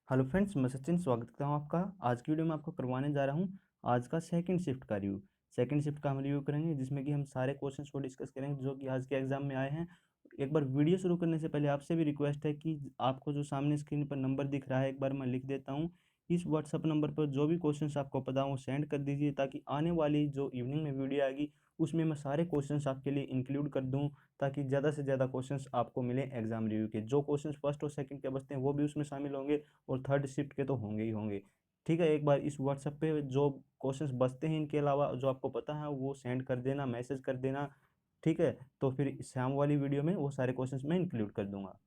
Hello friends, मैं सचिन स्वागत करता हूँ आपका। आज की वीडियो में आपको करवाने जा रहा हूँ आज का सेकंड शिफ्ट का रिव्यू। सेकंड शिफ्ट का हम रिव्यू करेंगे जिसमें कि हम सारे क्वेश्चंस को डिस्कस करेंगे जो कि आज के एग्जाम में आए हैं। एक बार वीडियो शुरू करने से पहले आपसे भी रिक्वेस्ट है कि आपको जो सामने स्क्रीन पर नंबर दिख रहा है एक बार मैं लिख देता हूँ। इस व्हाट्सअप नंबर पर जो भी क्वेश्चंस आपको पता हो सेंड कर दीजिए ताकि आने वाली जो इवनिंग में वीडियो आएगी उसमें मैं सारे क्वेश्चंस आपके लिए इंक्लूड कर दूं ताकि ज़्यादा से ज़्यादा क्वेश्चंस आपको मिले एग्जाम रिव्यू के। जो क्वेश्चंस फर्स्ट और सेकंड के बचते हैं वो भी उसमें शामिल होंगे और थर्ड शिफ्ट के तो होंगे ही होंगे। ठीक है, एक बार इस व्हाट्सएप पे जो क्वेश्चंस बचते हैं इनके अलावा जो आपको पता है वो सेंड कर देना, मैसेज कर देना। ठीक है, तो फिर शाम वाली वीडियो में वो सारे क्वेश्चंस मैं इंक्लूड कर दूंगा।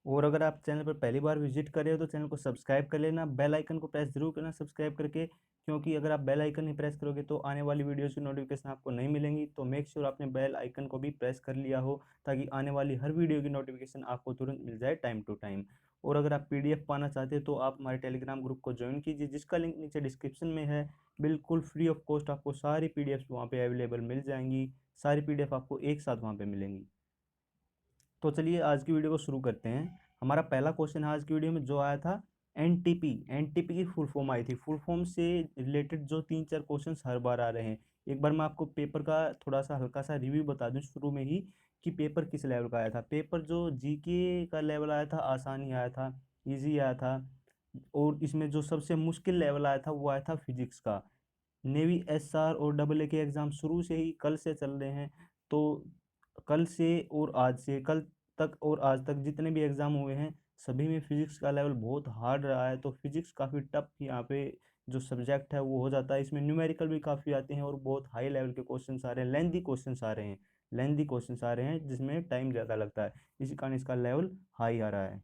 और अगर आप चैनल पर पहली बार विजिट कर रहे हो तो चैनल को सब्सक्राइब कर लेना, बेल आइकन को प्रेस जरूर करना सब्सक्राइब करके, क्योंकि अगर आप बेल आइकन नहीं प्रेस करोगे तो आने वाली वीडियोस की नोटिफिकेशन आपको नहीं मिलेंगी। तो मेक श्योर आपने बेल आइकन को भी प्रेस कर लिया हो ताकि आने वाली हर वीडियो की नोटिफिकेशन आपको तुरंत मिल जाए टाइम टू टाइम। और अगर आप पीडीएफ पाना चाहते हैं तो आप हमारे टेलीग्राम ग्रुप को ज्वाइन कीजिए जिसका लिंक नीचे डिस्क्रिप्शन में है। बिल्कुल फ्री ऑफ कॉस्ट आपको सारी पीडीएफ वहाँ पे अवेलेबल मिल जाएंगी। सारी पीडीएफ आपको एक साथ वहाँ पे मिलेंगी। तो चलिए आज की वीडियो को शुरू करते हैं। हमारा पहला क्वेश्चन है आज की वीडियो में जो आया था एनटीपी। एनटीपी की फुल फॉर्म आई थी। फुल फॉर्म से रिलेटेड जो तीन चार क्वेश्चंस हर बार आ रहे हैं। एक बार मैं आपको पेपर का थोड़ा सा हल्का सा रिव्यू बता दूं शुरू में ही कि पेपर किस लेवल का आया था। पेपर जो जीके का लेवल आया था आसान ही आया था, इजी आया था। और इसमें जो सबसे मुश्किल लेवल आया था वो आया था फिजिक्स का। नेवी एसआर और डबल ए के एग्ज़ाम शुरू से ही कल से चल रहे हैं। तो कल से और आज से कल तक और आज तक जितने भी एग्ज़ाम हुए हैं सभी में फिजिक्स का लेवल बहुत हार्ड रहा है। तो फिजिक्स काफ़ी टफ यहाँ पे जो सब्जेक्ट है वो हो जाता है। इसमें न्यूमेरिकल भी काफ़ी आते हैं और बहुत हाई लेवल के क्वेश्चंस आ रहे हैं, लेंथी क्वेश्चंस आ रहे हैं। लेंथी क्वेश्चंस आ रहे हैं जिसमें टाइम ज़्यादा लगता है, इसी कारण इसका लेवल हाई आ रहा है।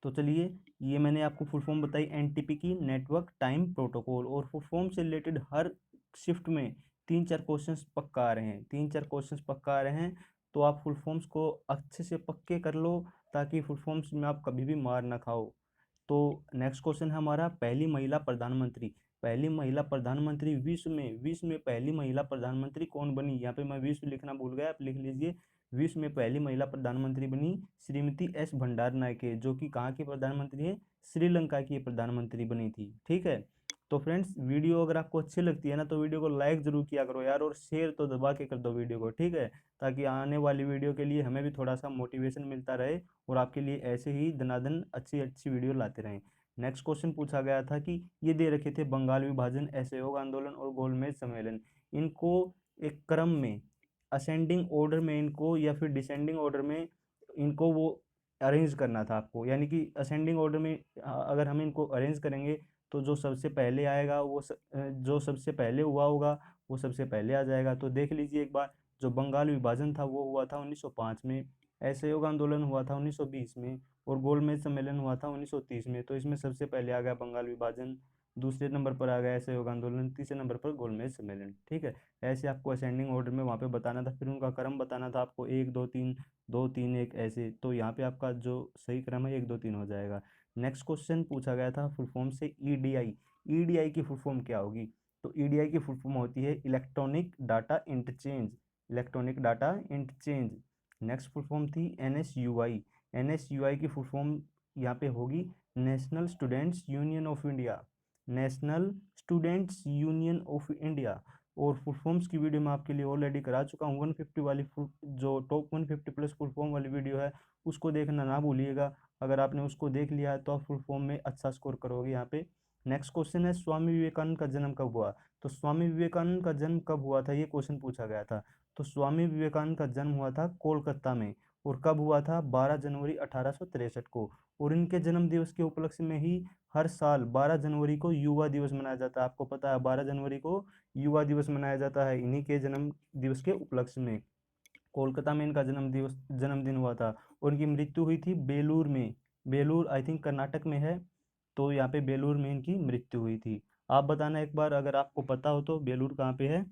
तो चलिए, ये मैंने आपको फुल फॉर्म बताई एनटीपी की, नेटवर्क टाइम प्रोटोकॉल। और फुल फॉर्म से रिलेटेड हर शिफ्ट में तीन चार क्वेश्चंस पक्का आ रहे हैं, तीन चार क्वेश्चंस पक्का आ रहे हैं। तो आप फुल फॉर्म्स को अच्छे से पक्के कर लो ताकि फुल फॉर्म्स में आप कभी भी मार ना खाओ। तो नेक्स्ट क्वेश्चन है हमारा पहली महिला प्रधानमंत्री। पहली महिला प्रधानमंत्री विश्व में पहली महिला प्रधानमंत्री कौन बनी। यहाँ पे मैं विश्व लिखना भूल गया, आप लिख लीजिए। विश्व में पहली महिला प्रधानमंत्री बनी श्रीमती एस भंडार नायके, जो कि कहाँ की प्रधानमंत्री है, श्रीलंका की प्रधानमंत्री बनी थी। ठीक है, तो फ्रेंड्स वीडियो अगर आपको अच्छी लगती है ना तो वीडियो को लाइक जरूर किया करो यार, और शेयर तो दबा के कर दो वीडियो को। ठीक है, ताकि आने वाली वीडियो के लिए हमें भी थोड़ा सा मोटिवेशन मिलता रहे और आपके लिए ऐसे ही दनादन अच्छी अच्छी वीडियो लाते रहें। नेक्स्ट क्वेश्चन पूछा गया था कि ये दे रखे थे बंगाल विभाजन, असहयोग आंदोलन और गोलमेज सम्मेलन। इनको एक क्रम में असेंडिंग ऑर्डर में इनको या फिर डिसेंडिंग ऑर्डर में इनको वो अरेंज करना था आपको। यानी कि असेंडिंग ऑर्डर में अगर हम इनको अरेंज करेंगे तो जो सबसे पहले आएगा जो सबसे पहले हुआ होगा वो सबसे पहले आ जाएगा। तो देख लीजिए एक बार, जो बंगाल विभाजन था वो हुआ था 1905 में, असहयोग आंदोलन हुआ था 1920 में और गोलमेज सम्मेलन हुआ था 1930 में। तो इसमें सबसे पहले आ गया बंगाल विभाजन, दूसरे नंबर पर आ गया असहयोग आंदोलन, तीसरे नंबर पर गोलमेज सम्मेलन। ठीक है, ऐसे आपको असेंडिंग ऑर्डर में वहाँ पे बताना था, फिर उनका क्रम बताना था आपको, एक दो तीन, दो तीन एक, ऐसे। तो यहाँ पे आपका जो सही क्रम है एक दो तीन हो जाएगा। नेक्स्ट क्वेश्चन पूछा गया था फुल फॉर्म से ईडीआई। ईडीआई की फुल फॉर्म क्या होगी। तो ईडीआई की फुल फॉर्म होती है electronic data interchange, electronic data interchange. Next full form थी एनएसयूआई। एनएसयूआई की फुल फॉर्म यहाँ पे होगी national students union of India, national students union of India. और फुल फॉर्म्स की वीडियो मैं आपके लिए ऑलरेडी करा चुका हूँ। 150 वाली जो टॉप 150 प्लस फुल फॉर्म वाली वीडियो है उसको देखना ना भूलिएगा। अगर आपने उसको देख लिया है तो आप फुल फॉर्म में अच्छा स्कोर करोगे यहाँ पे। नेक्स्ट क्वेश्चन है स्वामी विवेकानंद का जन्म कब हुआ। तो स्वामी विवेकानंद का जन्म कब हुआ था ये क्वेश्चन पूछा गया था। तो स्वामी विवेकानंद का जन्म हुआ था कोलकाता में। और कब हुआ था, 12 जनवरी 1863 को। और इनके जन्म दिवस के उपलक्ष्य में ही हर साल 12 जनवरी को युवा दिवस मनाया जाता है। आपको पता है 12 जनवरी को युवा दिवस मनाया जाता है, इन्हीं के जन्म दिवस के उपलक्ष्य में। कोलकाता में इनका जन्मदिन हुआ था। और इनकी मृत्यु हुई थी बेलूर में। बेलूर आई थिंक कर्नाटक में है। तो यहाँ पे बेलूर में इनकी मृत्यु हुई थी। आप बताना एक बार अगर आपको पता हो तो बेलूर कहाँ पे है।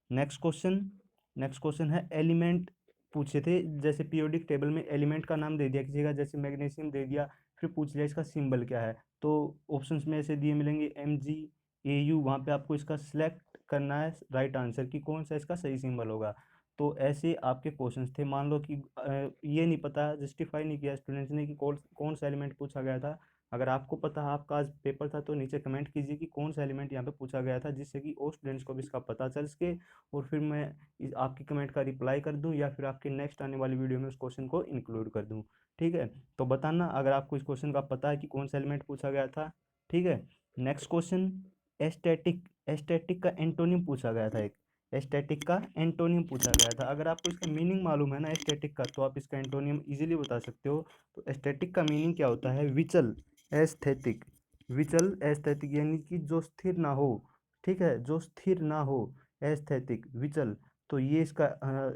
नेक्स्ट क्वेश्चन, नेक्स्ट क्वेश्चन है एलिमेंट पूछे थे। जैसे पीरियोडिक टेबल में एलिमेंट का नाम दे दिया किसी का, जैसे मैग्नीशियम दे दिया, फिर पूछ लिया इसका सिंबल क्या है। तो ऑप्शंस में ऐसे दिए मिलेंगे MgAu, वहाँ पे आपको इसका सिलेक्ट करना है राइट आंसर कि कौन सा इसका सही सिंबल होगा। तो ऐसे आपके क्वेश्चंस थे। मान लो कि ये नहीं पता, जस्टिफाई नहीं किया स्टूडेंट्स ने कि कौन कौन सा एलिमेंट पूछा गया था। अगर आपको पता है, आपका आज पेपर था, तो नीचे कमेंट कीजिए कि कौन सा एलिमेंट यहाँ पे पूछा गया था, जिससे कि और स्टूडेंट्स को भी इसका पता चल सके, और फिर मैं आपकी कमेंट का रिप्लाई कर दूँ, या फिर आपके नेक्स्ट आने वाली वीडियो में उस क्वेश्चन को इंक्लूड कर दूँ। ठीक है, तो बताना अगर आपको इस क्वेश्चन का पता है कि कौन सा एलिमेंट पूछा गया था। ठीक है, नेक्स्ट क्वेश्चन, एस्थेटिक। एस्थेटिक का एंटोनिम पूछा गया था एक, एस्थेटिक का एंटोनियम पूछा गया था। अगर आपको इसका मीनिंग मालूम है ना एस्थेटिक का, तो आप इसका एंटोनियम इजीली बता सकते हो। तो एस्थेटिक का मीनिंग क्या होता है? विचल, एस्थेटिक, विचल एस्थेटिक, यानी कि जो स्थिर ना हो। ठीक है, जो स्थिर ना हो, एस्थेटिक, विचल। तो ये इसका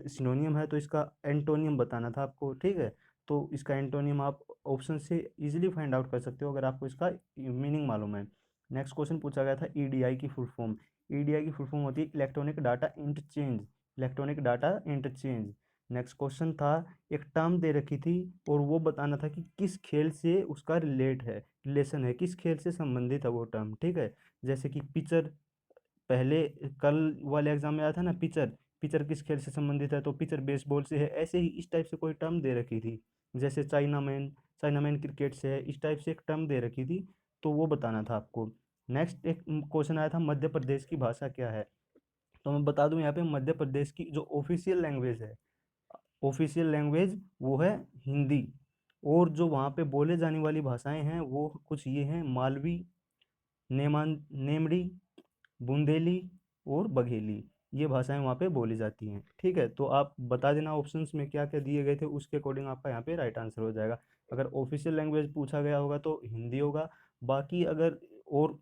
सिनोनियम है, तो इसका एंटोनियम बताना था आपको। ठीक है, तो इसका एंटोनियम आप ऑप्शन से इजीली फाइंड आउट कर सकते हो अगर आपको इसका मीनिंग मालूम है। नेक्स्ट क्वेश्चन पूछा गया था ईडीआई की फुल फॉर्म। ईडीआई की फुल फॉर्म होती है electronic data interchange, electronic data interchange. Next question था, एक टर्म दे रखी थी और वो बताना था कि किस खेल से उसका रिलेशन है, किस खेल से संबंधित है वो टर्म। ठीक है, जैसे कि पिचर, पहले कल वाले एग्जाम में आया था ना पिचर, पिचर किस खेल से संबंधित है, तो पिचर बेसबॉल से है। ऐसे ही इस टाइप से कोई टर्म दे रखी थी, जैसे China man, China man cricket से है, इस टाइप से एक टर्म दे रखी थी, तो वो बताना था आपको। नेक्स्ट एक क्वेश्चन आया था, मध्य प्रदेश की भाषा क्या है। तो मैं बता दूं यहाँ पे, मध्य प्रदेश की जो ऑफिशियल लैंग्वेज है, ऑफिशियल लैंग्वेज वो है हिंदी। और जो वहाँ पे बोले जाने वाली भाषाएं हैं वो कुछ ये हैं, मालवी, नेमड़ी, बुंदेली और बघेली। ये भाषाएं वहाँ पे बोली जाती हैं। ठीक है, तो आप बता देना ऑप्शंस में क्या क्या दिए गए थे, उसके अकॉर्डिंग आपका यहाँ पे राइट आंसर हो जाएगा। अगर ऑफिशियल लैंग्वेज पूछा गया होगा तो हिंदी होगा। बाकी अगर और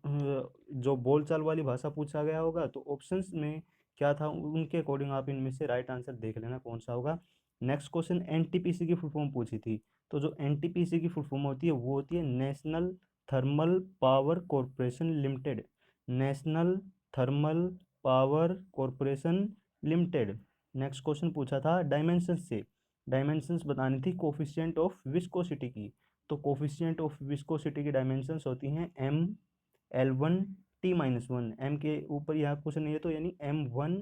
जो बोलचाल वाली भाषा पूछा गया होगा तो ऑप्शंस में क्या था उनके अकॉर्डिंग आप इनमें से राइट आंसर देख लेना कौन सा होगा। नेक्स्ट क्वेश्चन, एनटीपीसी की फुल फॉर्म पूछी थी। तो जो एनटीपीसी की फुल फॉर्म होती है वो होती है national thermal power corporation limited, national thermal power corporation limited. Next question पूछा था डायमेंशंस से, डायमेंशंस बतानी थी कोफिशिएंट ऑफ विस्कोसिटी की। तो कोफिशिएंट ऑफ विस्कोसिटी की डायमेंशंस होती हैं एम, L1 T-1, एम के ऊपर यहाँ क्वेश्चन नहीं है तो यानी M1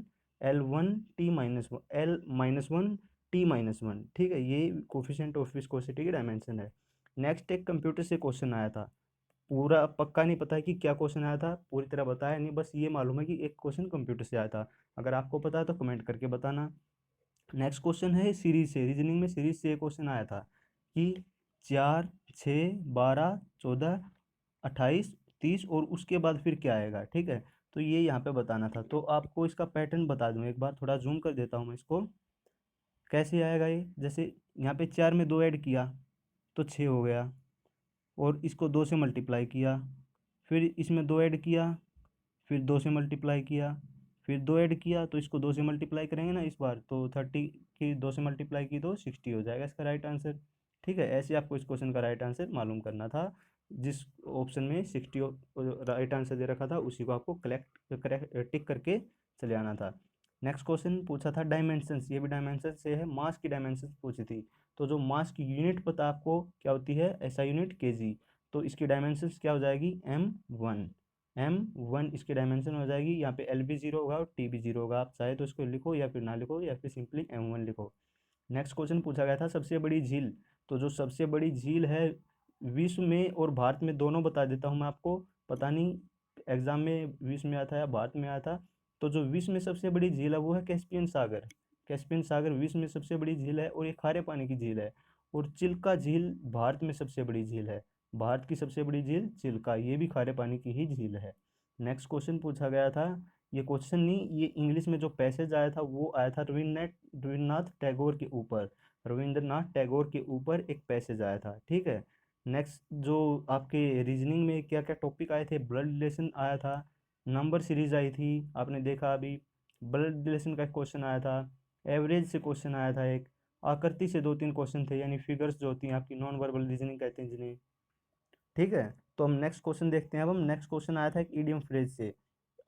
L1 T-1, L-1 T-1। ठीक है, ये कोफिशिएंट ऑफ विस्कोसिटी की डायमेंशन है। नेक्स्ट एक कंप्यूटर से क्वेश्चन आया था, पूरा पक्का नहीं पता है कि क्या क्वेश्चन आया था, पूरी तरह बताया नहीं, बस ये मालूम है कि एक क्वेश्चन कंप्यूटर से आया था। अगर आपको पता है तो कमेंट करके बताना। नेक्स्ट क्वेश्चन है सीरीज से, रीजनिंग में सीरीज से एक क्वेश्चन आया था कि 4, 6, 12, 14, 28, 30 और उसके बाद फिर क्या आएगा। ठीक है, तो ये यहाँ पे बताना था। तो आपको इसका पैटर्न बता दूँ एक बार, थोड़ा जूम कर देता हूँ मैं इसको। कैसे आएगा ये, जैसे यहाँ पे 4 में 2 ऐड किया तो 6 हो गया, और इसको 2 से मल्टीप्लाई किया, फिर इसमें 2 ऐड किया, फिर 2 से मल्टीप्लाई किया, फिर 2 ऐड किया, तो इसको 2 से मल्टीप्लाई करेंगे ना इस बार, तो 30 की 2 से मल्टीप्लाई की तो 60 हो जाएगा इसका राइट आंसर। ठीक है, ऐसे आपको इस क्वेश्चन का राइट आंसर मालूम करना था। जिस ऑप्शन में 60 राइट आंसर दे रखा था उसी को आपको कलेक्ट करेक्ट टिक करके चले आना था। नेक्स्ट क्वेश्चन पूछा था डायमेंशंस, ये भी डायमेंशन से है, मास की डायमेंशंस पूछी थी। तो जो मास की यूनिट पता आपको क्या होती है, ऐसा यूनिट केजी। तो इसकी डायमेंशंस क्या हो जाएगी, M1, M1 इसकी डायमेंशन हो जाएगी। यहाँ पे L भी 0 होगा और T भी 0 होगा, आप चाहे तो इसको लिखो या फिर ना लिखो, या फिर सिंपली M1 लिखो। नेक्स्ट क्वेश्चन पूछा गया था सबसे बड़ी झील। तो जो सबसे बड़ी झील है विश्व में और भारत में, दोनों बता देता हूँ मैं आपको, पता नहीं एग्जाम में विश्व में आया था या भारत में आया था। तो जो विश्व में सबसे बड़ी झील है वो है कैस्पियन सागर। कैस्पियन सागर विश्व में सबसे बड़ी झील है और ये खारे पानी की झील है। और चिल्का झील भारत में सबसे बड़ी झील है, भारत की सबसे बड़ी झील चिल्का, ये भी खारे पानी की ही झील है। नेक्स्ट क्वेश्चन पूछा गया था, ये क्वेश्चन नहीं, ये इंग्लिश में जो पैसेज आया था वो आया था रविन्द्रनाथ टैगोर के ऊपर, रविंद्रनाथ टैगोर के ऊपर एक पैसेज आया था। ठीक है, नेक्स्ट जो आपके रीजनिंग में क्या क्या टॉपिक आए थे, ब्लड रिलेशन आया था, नंबर सीरीज आई थी आपने देखा अभी, ब्लड रिलेशन का क्वेश्चन आया था, एवरेज से क्वेश्चन आया था एक, आकृति से 2-3 क्वेश्चन थे, यानी फिगर्स जो होती हैं आपकी, नॉन वर्बल रीजनिंग कहते हैं जिन्हें। ठीक है, तो हम नेक्स्ट क्वेश्चन देखते हैं। अब हम नेक्स्ट क्वेश्चन आया था एक ईडियम फ्रेज से,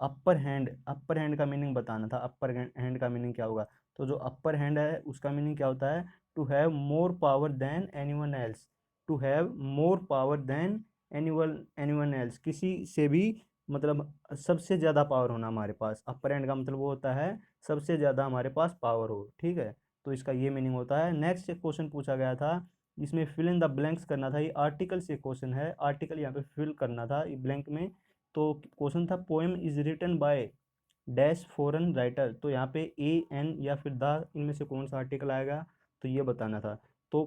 अपर हैंड, अपर हैंड का मीनिंग बताना था, अपर हैंड का मीनिंग क्या होगा। तो जो अपर हैंड है उसका मीनिंग क्या होता है, to have more power than anyone else, to have more power than anyone else, किसी से भी मतलब सबसे ज़्यादा पावर होना हमारे पास, अपर हैंड का मतलब वो होता है सबसे ज़्यादा हमारे पास पावर हो। ठीक है, तो इसका ये मीनिंग होता है। नेक्स्ट क्वेश्चन पूछा गया था इसमें फिल इन द ब्लैंक्स करना था। ये आर्टिकल से क्वेश्चन है, आर्टिकल यहाँ पे फिल करना था ब्लैंक में। तो क्वेश्चन था poem is written by dash foreign writer, तो यहाँ पे ए एन या फिर द, इनमें से कौन सा आर्टिकल आएगा, तो ये बताना था। तो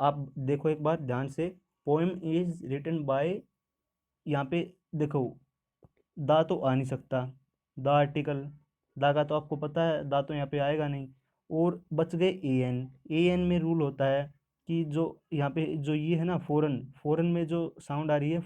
आप देखो एक बार ध्यान से, पोएम इज रिटन बाय, यहाँ पे देखो दा तो आ नहीं सकता, द आर्टिकल, दा का तो आपको पता है, दा तो यहाँ पे आएगा नहीं। और बच गए ए एन। ए एन में रूल होता है कि जो यहाँ पे जो ये है ना फॉरेन, फॉरेन में जो साउंड आ रही है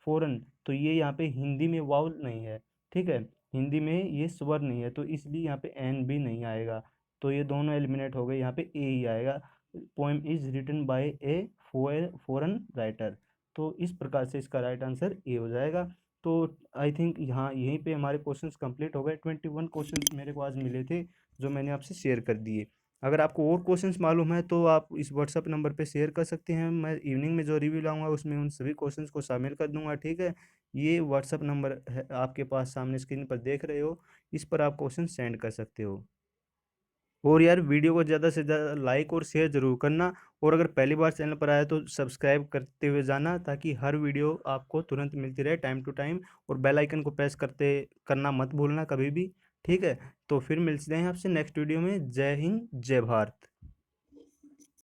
फॉरेन, तो ये यहाँ पे हिंदी में वाउल नहीं है, ठीक है, हिंदी में ये स्वर नहीं है, तो इसलिए यहाँ पे एन भी नहीं आएगा। तो ये दोनों एलिमिनेट हो गए, यहाँ पे ए ही आएगा। Poem is written by a foreign writer. तो इस प्रकार से इसका राइट आंसर ए हो जाएगा। तो आई थिंक यहाँ यहीं पे हमारे क्वेश्चंस कंप्लीट हो गए। 21 क्वेश्चंस मेरे को आज मिले थे जो मैंने आपसे शेयर कर दिए। अगर आपको और क्वेश्चंस मालूम है तो आप इस व्हाट्सअप नंबर पे शेयर कर सकते हैं। मैं इवनिंग में जो रिव्यू लाऊंगा उसमें उन सभी क्वेश्चंस को शामिल कर दूंगा, ठीक है। ये व्हाट्सअप नंबर है आपके पास, सामने स्क्रीन पर देख रहे हो, इस पर आप क्वेश्चन सेंड कर सकते हो। और यार वीडियो को ज़्यादा से ज़्यादा लाइक और शेयर ज़रूर करना। और अगर पहली बार चैनल पर आया तो सब्सक्राइब करते हुए जाना, ताकि हर वीडियो आपको तुरंत मिलती रहे टाइम टू टाइम। और बेल आइकन को प्रेस करना मत भूलना कभी भी, ठीक है। तो फिर मिलते हैं आपसे नेक्स्ट वीडियो में। जय हिंद, जय भारत।